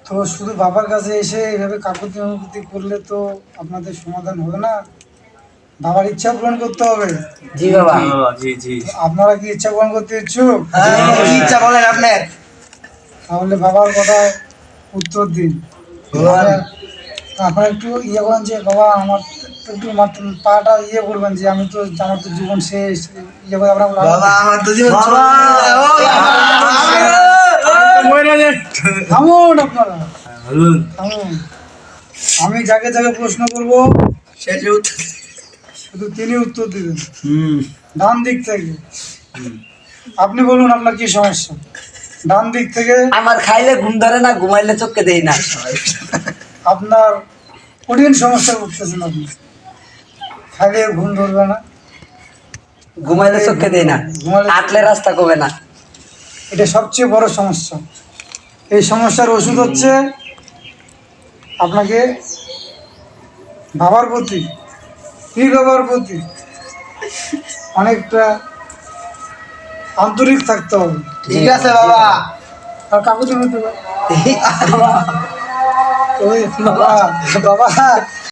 তো শুধু বাবার কাছে এসে এইভাবে কাকুতি অনুকুতি করলে তো আপনাদের সমাধান হবে না, বাবার ইচ্ছা পূরণ করতে হবে। জি বাবা। জি জি। তো আপনারা কি ইচ্ছা পূরণ করতে ইচ্ছুক? কি ইচ্ছা বলেন আপনার? তাহলে বাবার কথা উত্তর দিন। আপনারা একটু ইয়ে করেন যে বাবা আমার একটু পাটা ইয়ে করবেন যে আমি তো আমার তো জীবন শেষ, ইয়ে করে আপনার বাবা আমার তো জীবন বাবা, থামুন আপনারা, বলুন। থামুন। আমি যাকে যাকে প্রশ্ন করবো শেষে উত্তর শুধু তিনি উত্তর দিবেন হুম। ডান দিক থেকে। আপনি বলুন আপনার কি সমস্যা, ডান দিক থেকে। আমার খাইলে ঘুম ধরে না, ঘুমাইলে চোখকে দেই না। আপনার কঠিন সমস্যা করতেছেন আপনি, খাইলে ঘুম ধরবে না, ঘুমাইলে চোখকে দেই না, হাঁটলে রাস্তা কমে না। এটা সবচেয়ে বড় সমস্যা। এই সমস্যার ওষুধ হচ্ছে আপনাকে বাবার প্রতি, পীর বাবার প্রতি অনেকটা আন্তরিক থাকতে হবে। ঠিক আছে বাবা। আর কাকুতি হতে পারে ওই বাবা, বাবা